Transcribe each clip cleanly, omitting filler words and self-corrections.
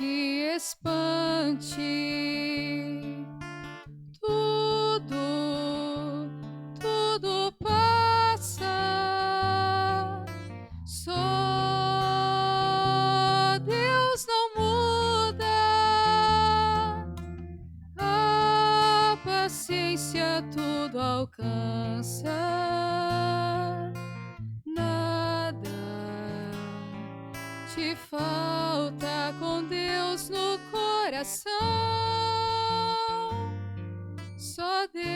te espante. Tudo passa. Só Deus não muda. A paciência tudo alcança. Nada te falta com Deus no coração. Só Deus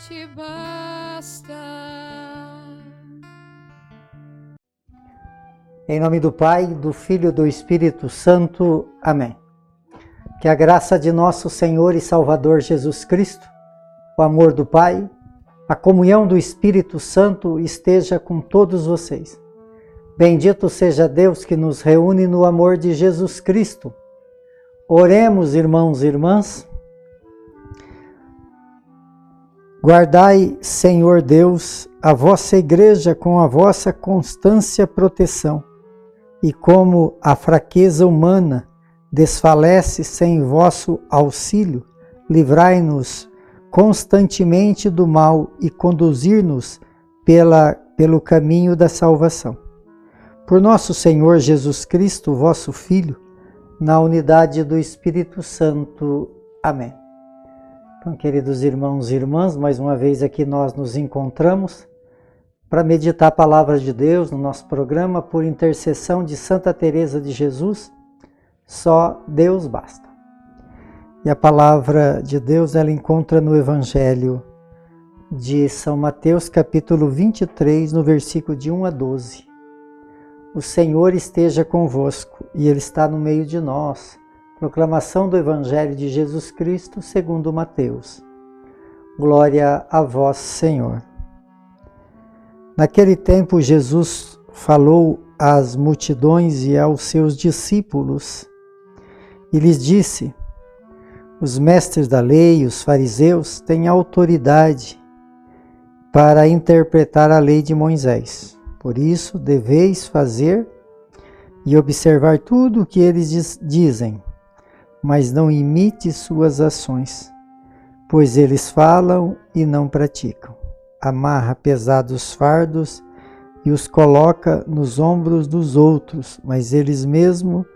te basta. Em nome do Pai, do Filho e do Espírito Santo. Amém. Que a graça de nosso Senhor e Salvador Jesus Cristo, o amor do Pai, a comunhão do Espírito Santo esteja com todos vocês. Bendito seja Deus que nos reúne no amor de Jesus Cristo. Oremos, irmãos e irmãs. Guardai, Senhor Deus, a vossa igreja com a vossa constância proteção, e como a fraqueza humana desfalece sem vosso auxílio, livrai-nos constantemente do mal e conduzir-nos pelo caminho da salvação. Por nosso Senhor Jesus Cristo, vosso Filho, na unidade do Espírito Santo. Amém. Então, queridos irmãos e irmãs, mais uma vez aqui nós nos encontramos para meditar a palavra de Deus no nosso programa por intercessão de Santa Teresa de Jesus. Só Deus basta. E a palavra de Deus ela encontra no Evangelho de São Mateus, capítulo 23, no versículo de 1 a 12. O Senhor esteja convosco e Ele está no meio de nós. Proclamação do Evangelho de Jesus Cristo segundo Mateus. Glória a vós, Senhor. Naquele tempo Jesus falou às multidões e aos seus discípulos e lhes disse: os mestres da lei, os fariseus, têm autoridade para interpretar a lei de Moisés. Por isso, deveis fazer e observar tudo o que eles dizem, mas não imite suas ações, pois eles falam e não praticam. Amarra pesados fardos e os coloca nos ombros dos outros, mas eles mesmos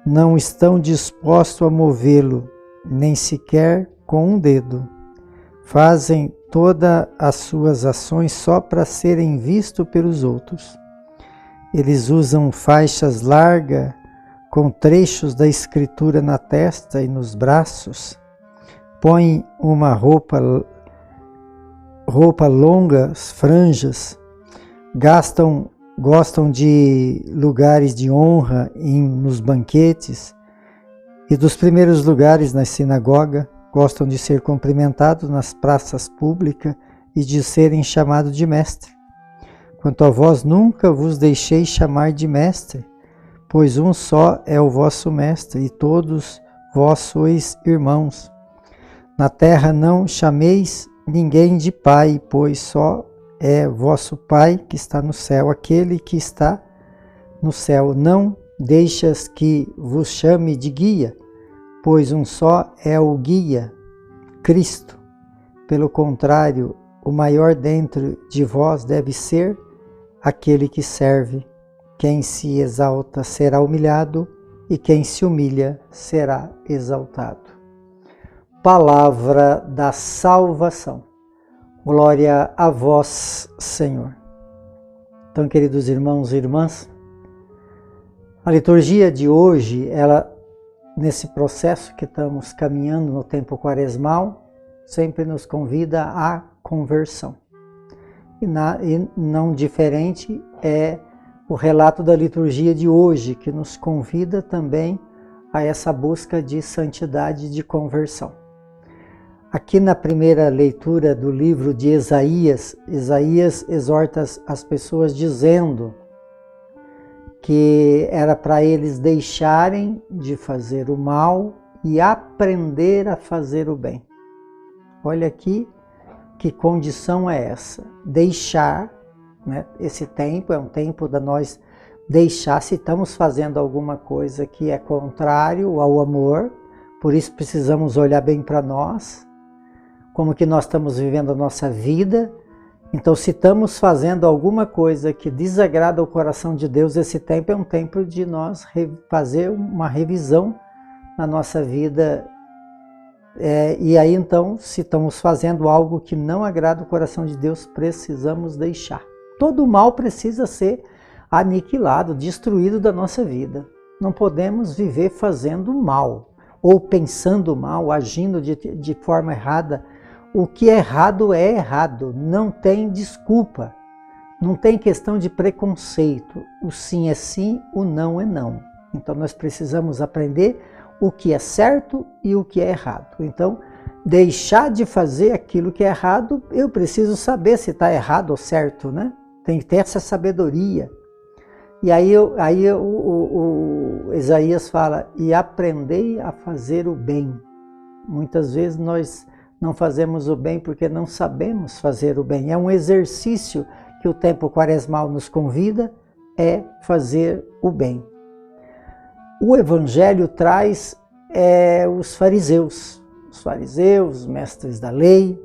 não estão dispostos a movê-lo, nem sequer com um dedo. Fazem todas as suas ações só para serem vistos pelos outros. Eles usam faixas largas com trechos da Escritura na testa e nos braços. Põem uma roupa longas, franjas. Gostam de lugares de honra nos banquetes e dos primeiros lugares na sinagoga. Gostam de ser cumprimentados nas praças públicas e de serem chamados de mestre. Quanto a vós, nunca vos deixei chamar de mestre, pois um só é o vosso mestre, e todos vós sois irmãos. Na terra não chameis ninguém de pai, pois só é vosso Pai que está no céu. Aquele que está no céu não deixas que vos chame de guia, pois um só é o guia, Cristo. Pelo contrário, o maior dentro de vós deve ser aquele que serve. Quem se exalta será humilhado, e quem se humilha será exaltado. Palavra da salvação. Glória a vós, Senhor. Então, queridos irmãos e irmãs, a liturgia de hoje, nesse processo que estamos caminhando no tempo quaresmal, sempre nos convida à conversão. E não diferente é o relato da liturgia de hoje, que nos convida também a essa busca de santidade, de conversão. Aqui na primeira leitura do livro de Isaías, Isaías exorta as pessoas dizendo que era para eles deixarem de fazer o mal e aprender a fazer o bem. Olha aqui que condição é essa: deixar né? Esse tempo é um tempo da nós deixar, se estamos fazendo alguma coisa que é contrário ao amor, por isso precisamos olhar bem para nós, como que nós estamos vivendo a nossa vida. Então, se estamos fazendo alguma coisa que desagrada o coração de Deus, esse tempo é um tempo de nós fazer uma revisão na nossa vida. E aí, então, se estamos fazendo algo que não agrada o coração de Deus, precisamos deixar. Todo mal precisa ser aniquilado, destruído da nossa vida. Não podemos viver fazendo mal, ou pensando mal, agindo de forma errada. O que é errado, não tem desculpa, não tem questão de preconceito. O sim é sim, o não é não. Então nós precisamos aprender o que é certo e o que é errado. Então, deixar de fazer aquilo que é errado, eu preciso saber se está errado ou certo, né? Tem que ter essa sabedoria. E aí o Isaías fala, e aprendei a fazer o bem. Muitas vezes nós não fazemos o bem porque não sabemos fazer o bem. É um exercício que o tempo quaresmal nos convida, é fazer o bem. O Evangelho traz os fariseus, os mestres da lei,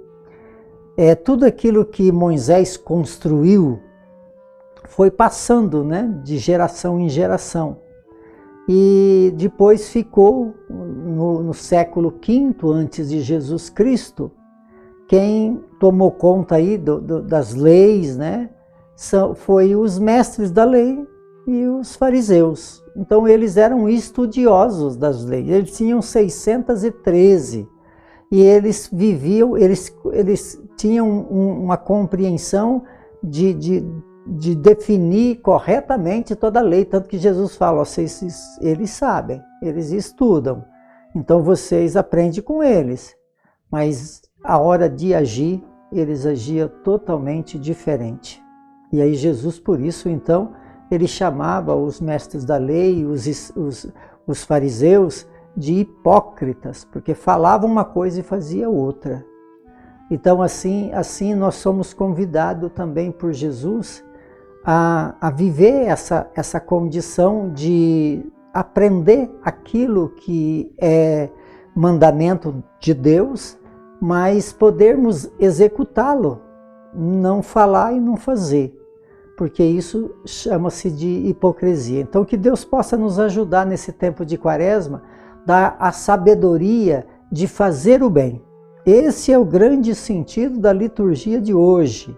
tudo aquilo que Moisés construiu foi passando, né, de geração em geração. E depois ficou, no século V antes de Jesus Cristo, quem tomou conta aí das leis, né, foi os mestres da lei e os fariseus. Então eles eram estudiosos das leis, eles tinham 613 e eles viviam, eles tinham uma compreensão de definir corretamente toda a lei, tanto que Jesus fala, eles sabem, eles estudam, então vocês aprendem com eles, mas a hora de agir, eles agiam totalmente diferente. E aí Jesus, por isso, então, ele chamava os mestres da lei, os fariseus, de hipócritas, porque falavam uma coisa e faziam outra. Então, assim nós somos convidados também por Jesus a viver essa condição de aprender aquilo que é mandamento de Deus, mas podermos executá-lo, não falar e não fazer, porque isso chama-se de hipocrisia. Então, que Deus possa nos ajudar nesse tempo de Quaresma, dar a sabedoria de fazer o bem. Esse é o grande sentido da liturgia de hoje.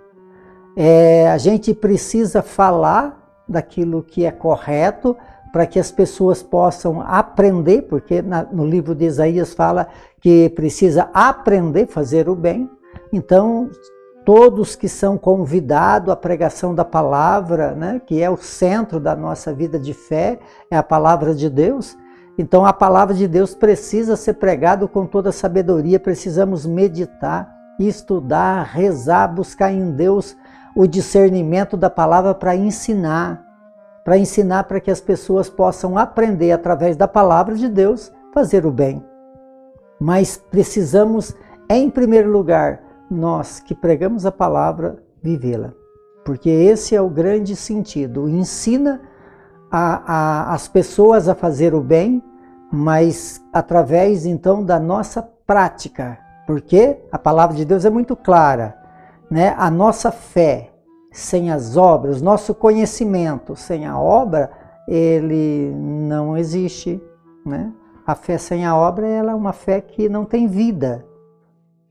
A gente precisa falar daquilo que é correto para que as pessoas possam aprender, porque no livro de Isaías fala que precisa aprender a fazer o bem. Então, todos que são convidados à pregação da palavra, né, que é o centro da nossa vida de fé, é a palavra de Deus. Então, a palavra de Deus precisa ser pregada com toda a sabedoria, precisamos meditar, estudar, rezar, buscar em Deus o discernimento da palavra para ensinar para que as pessoas possam aprender através da palavra de Deus fazer o bem. Mas precisamos, em primeiro lugar, nós que pregamos a palavra, vivê-la. Porque esse é o grande sentido. Ensina as pessoas a fazer o bem, mas através então da nossa prática. Porque a palavra de Deus é muito clara, né? A nossa fé sem as obras, nosso conhecimento sem a obra, ele não existe, né? A fé sem a obra, ela é uma fé que não tem vida.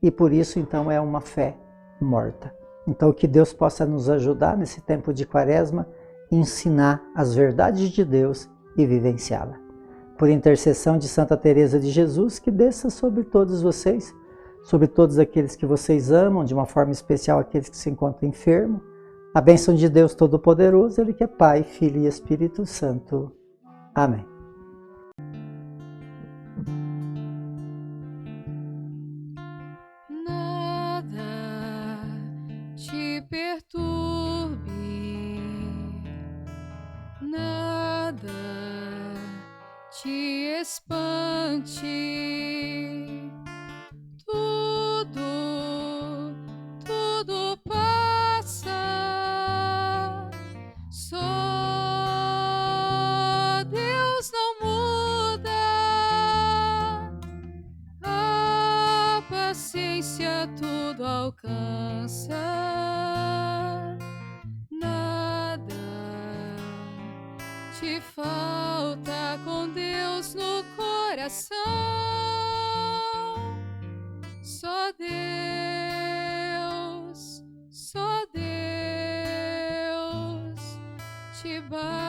E por isso, então, é uma fé morta. Então, que Deus possa nos ajudar nesse tempo de Quaresma, ensinar as verdades de Deus e vivenciá-la. Por intercessão de Santa Teresa de Jesus, que desça sobre todos vocês, sobre todos aqueles que vocês amam, de uma forma especial aqueles que se encontram enfermos. A bênção de Deus Todo-Poderoso, Ele que é Pai, Filho e Espírito Santo. Amém. Nada te perturbe, nada te espante, tudo passa. tudo alcança. Nada te falta com Deus no coração. Só Deus te basta.